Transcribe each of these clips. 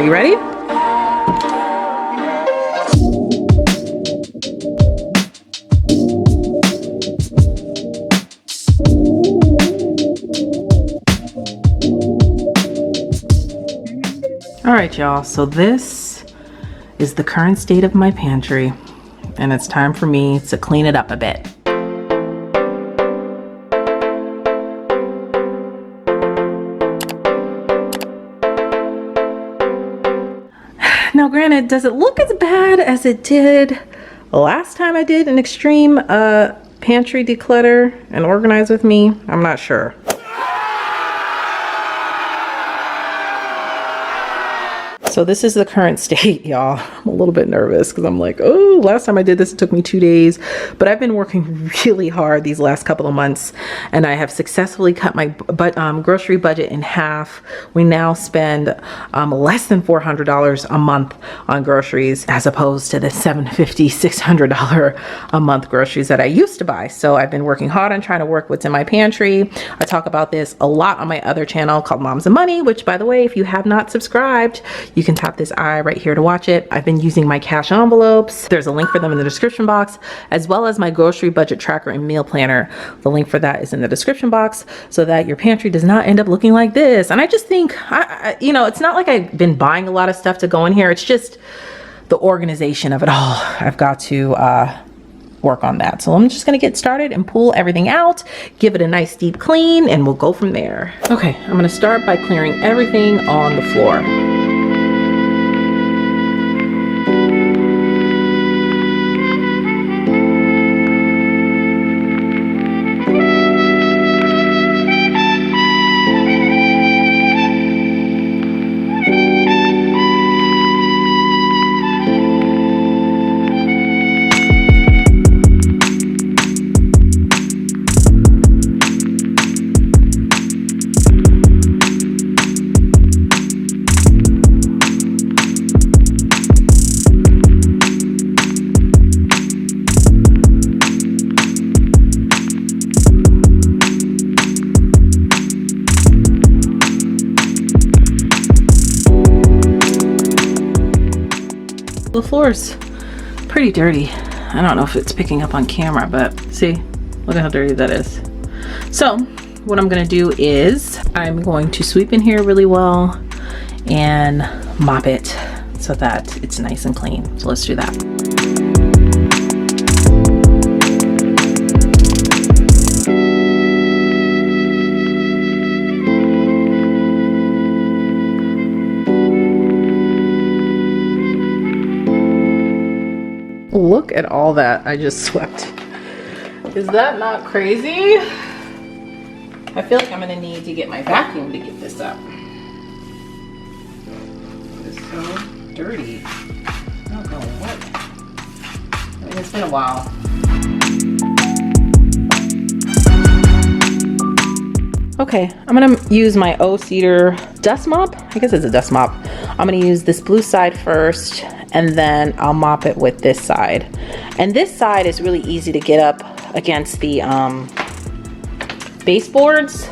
Are you ready? All right, y'all, so this is the current state of my pantry, and it's time for me to clean it up a bit. Now, granted, does it look as bad as it did last time I did an extreme pantry declutter and organize with me? I'm not sure. So this is the current state, y'all. I'm a little bit nervous because I'm like, oh, last time I did this, it took me 2 days. But I've been working really hard these last couple of months, and I have successfully cut my grocery budget in half. We now spend less than $400 a month on groceries, as opposed to the $750, $600 a month groceries that I used to buy. So I've been working hard on trying to work what's in my pantry. I talk about this a lot on my other channel called Moms and Money, which, by the way, if you have not subscribed, you can tap this eye right here to watch it. I've been using my cash envelopes. There's a link for them in the description box, as well as my grocery budget tracker and meal planner. The link for that is in the description box so that your pantry does not end up looking like this. And I just think, you know, it's not like I've been buying a lot of stuff to go in here. It's just the organization of it all. I've got to work on that. So I'm just gonna get started and pull everything out, give it a nice deep clean, and we'll go from there. Okay, I'm gonna start by clearing everything on the floor. The floor's pretty dirty. I don't know if it's picking up on camera, but see, look at how dirty that is. So what I'm gonna do is I'm going to sweep in here really well and mop it so that it's nice and clean. So let's do that. Look at all that I just swept. Is that not crazy? I feel like I'm gonna need to get my vacuum to get this up. It's so dirty. I don't know what. I mean, it's been a while. Okay, I'm gonna use my O-Cedar dust mop. I guess it's a dust mop. I'm gonna use this blue side first, and then I'll mop it with this side. And this side is really easy to get up against the baseboards.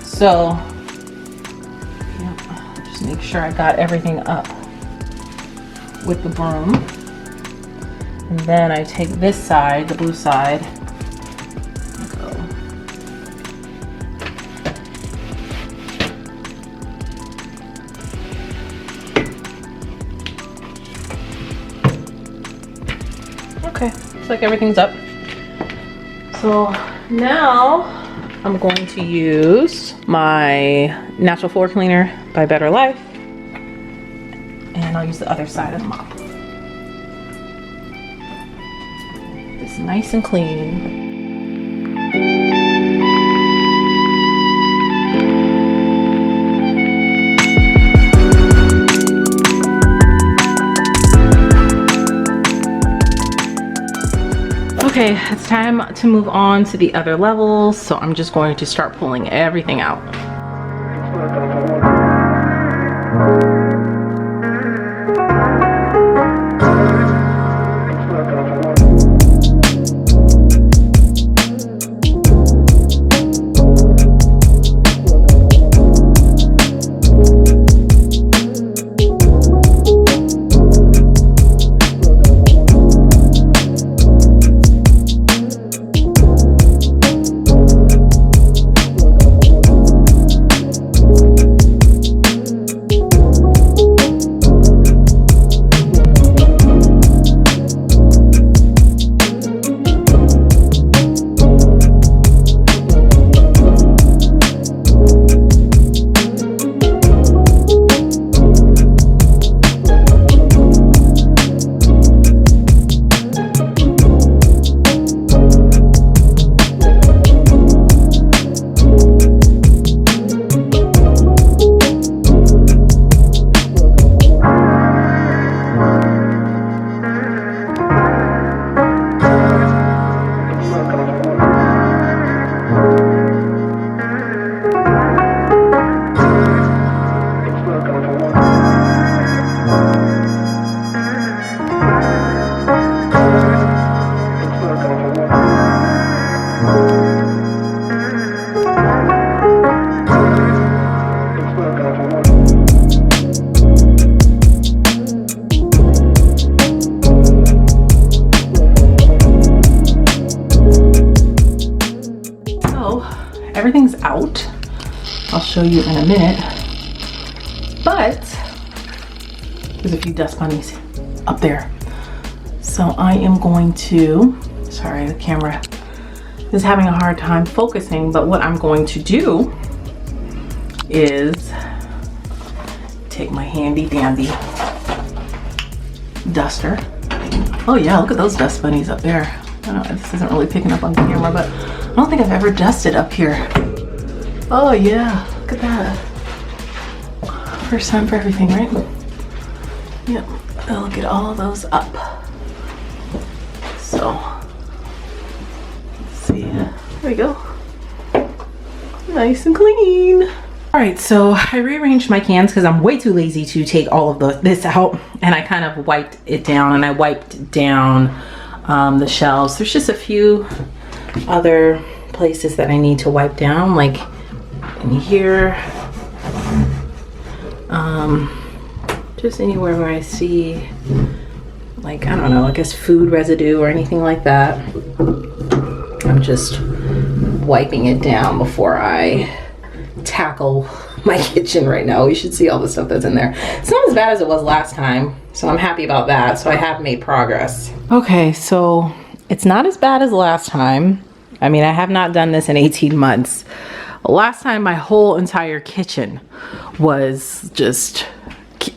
So, yeah, just make sure I got everything up with the broom. And then I take this side, the blue side, and go. Okay, looks like everything's up. So now I'm going to use my natural floor cleaner by Better Life, and I'll use the other side of the mop. It's nice and clean. Okay, it's time to move on to the other levels, so I'm just going to start pulling everything out. show you in a minute. But there's a few dust bunnies up there. So I am going to, sorry, the camera is having a hard time focusing, but what I'm going to do is take my handy dandy duster. Oh yeah, look at those dust bunnies up there. I don't know, this isn't really picking up on camera, but I don't think I've ever dusted up here. Oh yeah, look at that. First time for everything, right? Yep, I'll get all of those up. So, let's see, there we go. Nice and clean. All right, so I rearranged my cans because I'm way too lazy to take all of this out, and I kind of wiped it down, and I wiped down the shelves. There's just a few other places that I need to wipe down, like in here, just anywhere where I see, like, I don't know, I guess food residue or anything like that. I'm just wiping it down before I tackle my kitchen right now. You should see all the stuff that's in there. It's not as bad as it was last time, so I'm happy about that. So I have made progress. Okay, so it's not as bad as last time. I mean, I have not done this in 18 months. Last time my whole entire kitchen was just,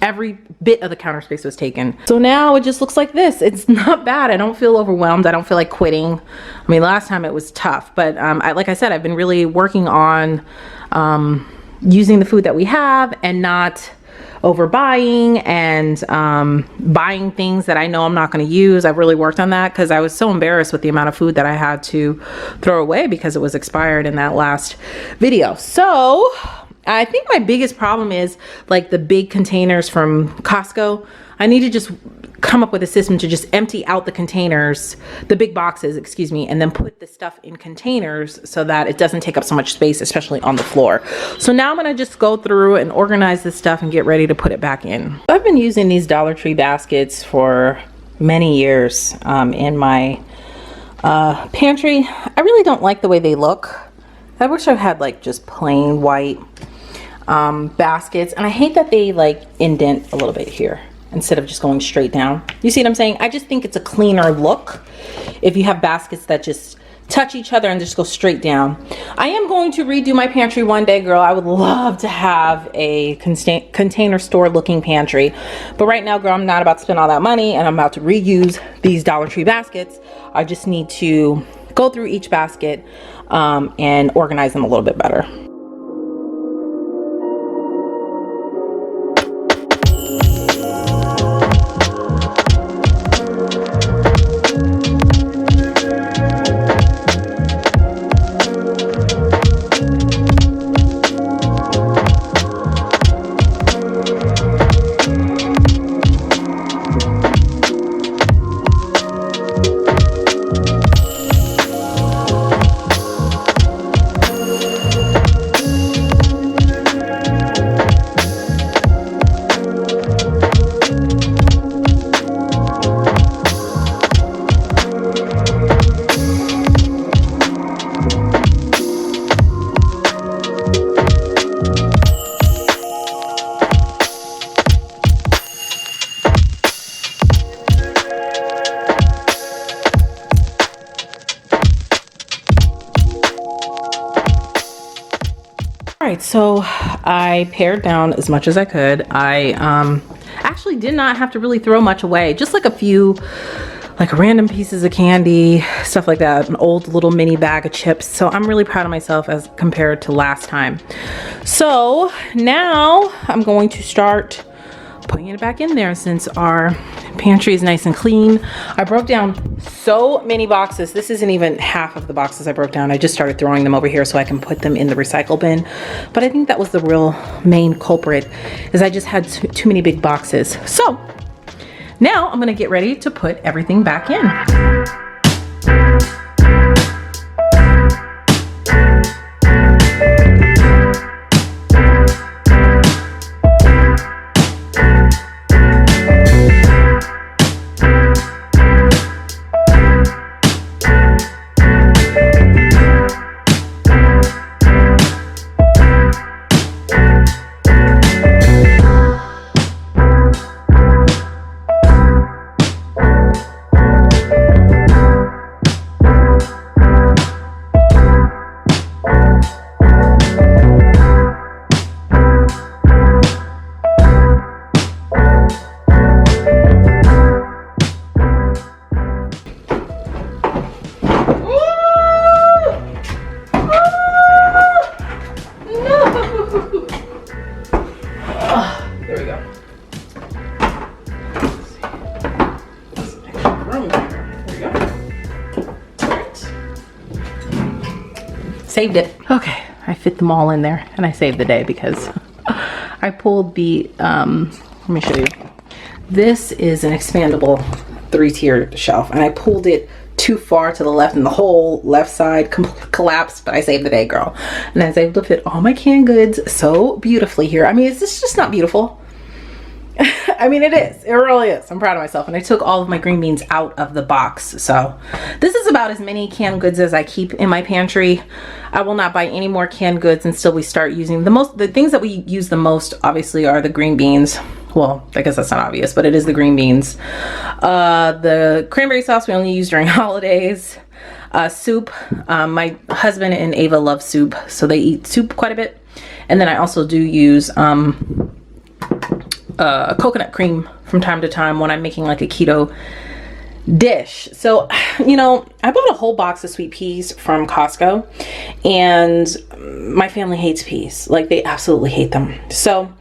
every bit of the counter space was taken. So now it just looks like this. It's not bad. I don't feel overwhelmed. I don't feel like quitting. I mean, last time it was tough, but like I said, I've been really working on using the food that we have and not overbuying and buying things that I know I'm not going to use. I've really worked on that because I was so embarrassed with the amount of food that I had to throw away because it was expired in that last video. So I think my biggest problem is like the big containers from Costco. I need to just come up with a system to just empty out the containers, the big boxes, excuse me, and then put the stuff in containers so that it doesn't take up so much space, especially on the floor. So now I'm gonna just go through and organize this stuff and get ready to put it back in. I've been using these Dollar Tree baskets for many years in my pantry. I really don't like the way they look. I wish I had like just plain white baskets, and I hate that they like indent a little bit here instead of just going straight down. You see what I'm saying? I just think it's a cleaner look if you have baskets that just touch each other and just go straight down. I am going to redo my pantry one day, girl. I would love to have a container store looking pantry, but right now, girl, I'm not about to spend all that money, and I'm about to reuse these Dollar Tree baskets. I just need to go through each basket and organize them a little bit better. So I pared down as much as I could. I actually did not have to really throw much away, just like a few like random pieces of candy, stuff like that, an old little mini bag of chips. So I'm really proud of myself as compared to last time. So now I'm going to start putting it back in there since our pantry is nice and clean. I broke down so many boxes. This isn't even half of the boxes I broke down. I just started throwing them over here so I can put them in the recycle bin. But I think that was the real main culprit, is I just had too many big boxes. So now I'm gonna get ready to put everything back in. saved it. Okay, I fit them all in there and I saved the day because I pulled the, let me show you. This is an expandable 3-tiered shelf and I pulled it too far to the left and the whole left side collapsed, but I saved the day, girl. And I was able to fit all my canned goods so beautifully here. I mean, is this just not beautiful? I mean, it is. It really is. I'm proud of myself. And I took all of my green beans out of the box. So this is about as many canned goods as I keep in my pantry. I will not buy any more canned goods until we start using the things that we use the most, obviously, are the green beans. Well, I guess that's not obvious, but it is the green beans. The cranberry sauce we only use during holidays. Soup. My husband and Ava love soup, so they eat soup quite a bit. And then I also do use coconut cream from time to time when I'm making like a keto dish. So, you know, I bought a whole box of sweet peas from Costco and my family hates peas. Like, they absolutely hate them. So,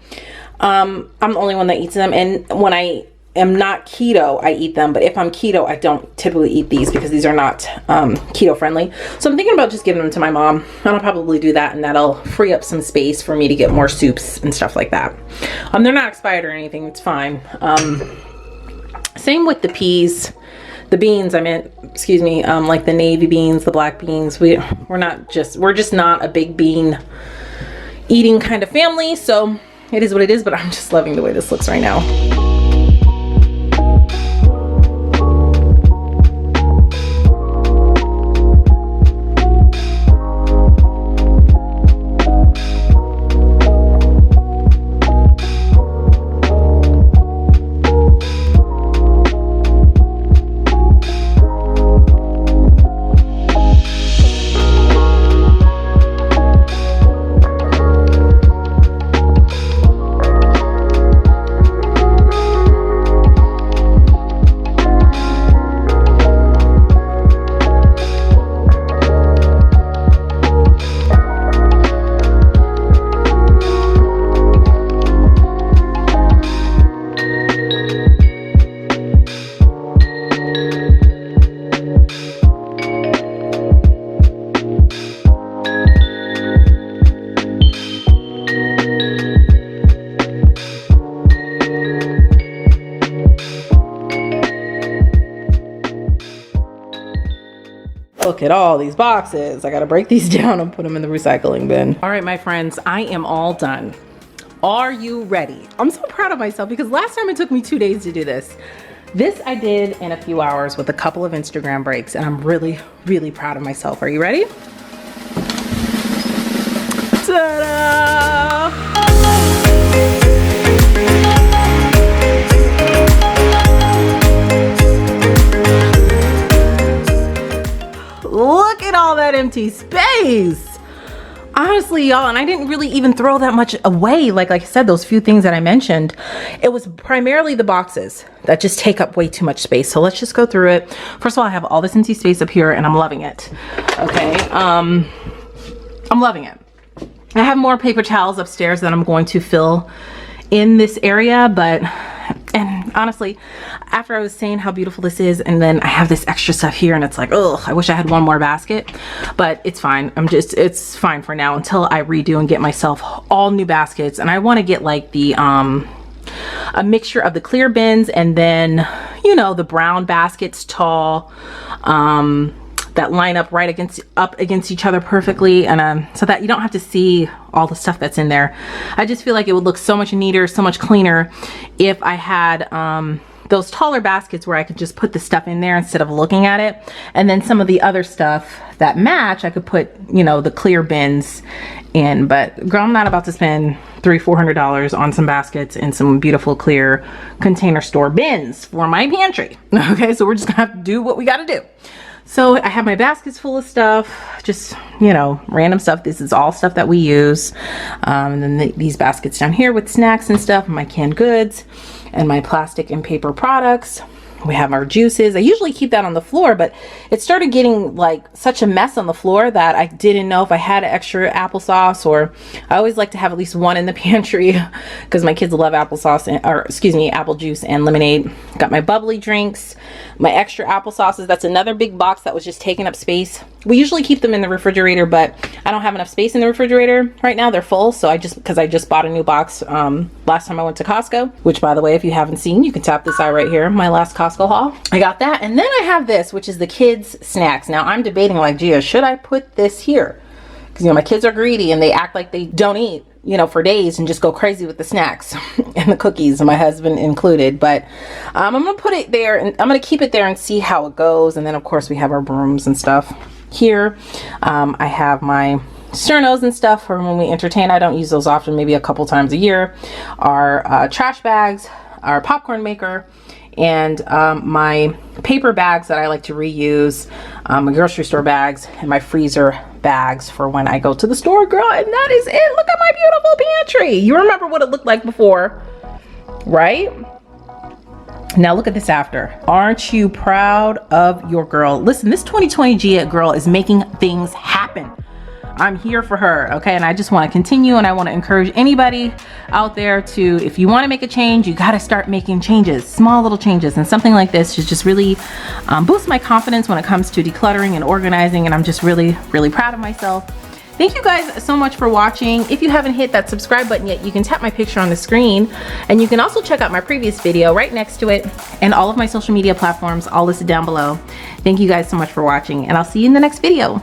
I'm the only one that eats them. And when I am not keto, I eat them. But if I'm keto, I don't typically eat these because these are not keto friendly. So I'm thinking about just giving them to my mom. And I'll probably do that, and that'll free up some space for me to get more soups and stuff like that. They're not expired or anything. It's fine. Same with the peas. The beans, I meant, excuse me, like the navy beans, the black beans. We're just not a big bean eating kind of family. So it is what it is, but I'm just loving the way this looks right now. Look at all these boxes. I gotta break these down and put them in the recycling bin. All right, my friends, I am all done. Are you ready? I'm so proud of myself because last time it took me 2 days to do this. This I did in a few hours with a couple of Instagram breaks, and I'm really, really proud of myself. Are you ready? Ta-da! Look at all that empty space. Honestly, y'all, and I didn't really even throw that much away. Like I said, those few things that I mentioned, it was primarily the boxes that just take up way too much space. So let's just go through it. First of all, I have all this empty space up here and I'm loving it. Okay, I'm loving it. I have more paper towels upstairs that I'm going to fill in this area, but and honestly, after I was saying how beautiful this is, and then I have this extra stuff here, and it's like, oh, I wish I had one more basket, but it's fine. It's fine for now until I redo and get myself all new baskets. And I want to get like the a mixture of the clear bins and then, you know, the brown baskets, tall, that line up right against each other perfectly, and so that you don't have to see all the stuff that's in there. I just feel like it would look so much neater, so much cleaner if I had those taller baskets where I could just put the stuff in there instead of looking at it. And then some of the other stuff that match, I could put, you know, the clear bins in. But girl, I'm not about to spend $300-400 on some baskets and some beautiful clear Container Store bins for my pantry. Okay, so we're just gonna have to do what we gotta do. So I have my baskets full of stuff, just, you know, random stuff. This is all stuff that we use. And then these baskets down here with snacks and stuff, and my canned goods. and my plastic and paper products. We have our juices. I usually keep that on the floor, but it started getting like such a mess on the floor that I didn't know if I had extra applesauce, or I always like to have at least one in the pantry because my kids love applesauce, or excuse me, apple juice and lemonade. Got my bubbly drinks, my extra applesauces. That's another big box that was just taking up space. We usually keep them in the refrigerator, but I don't have enough space in the refrigerator right now. They're full, so because I just bought a new box last time I went to Costco, which, by the way, if you haven't seen, you can tap this eye right here, my last Costco haul. I got that, and then I have this, which is the kids snacks. Now I'm debating, like, Gia, should I put this here? Because, you know, my kids are greedy and they act like they don't eat, you know, for days and just go crazy with the snacks and the cookies, and my husband included. But I'm gonna put it there, and I'm gonna keep it there and see how it goes. And then of course we have our brooms and stuff here. I have my sternos and stuff for when we entertain. I don't use those often, maybe a couple times a year. Our trash bags, our popcorn maker, and my paper bags that I like to reuse, my grocery store bags, and my freezer bags for when I go to the store, girl. And that is it. Look at my beautiful pantry. You remember what it looked like before, right? Now look at this after. Aren't you proud of your girl? Listen, this 2020 Gia girl is making things happen. I'm here for her, okay? And I just want to continue, and I want to encourage anybody out there to, if you want to make a change, you got to start making changes, small little changes. And something like this should just really boost my confidence when it comes to decluttering and organizing. And I'm just really, really proud of myself. Thank you guys so much for watching. If you haven't hit that subscribe button yet, you can tap my picture on the screen, and you can also check out my previous video right next to it, and all of my social media platforms all listed down below. Thank you guys so much for watching, and I'll see you in the next video.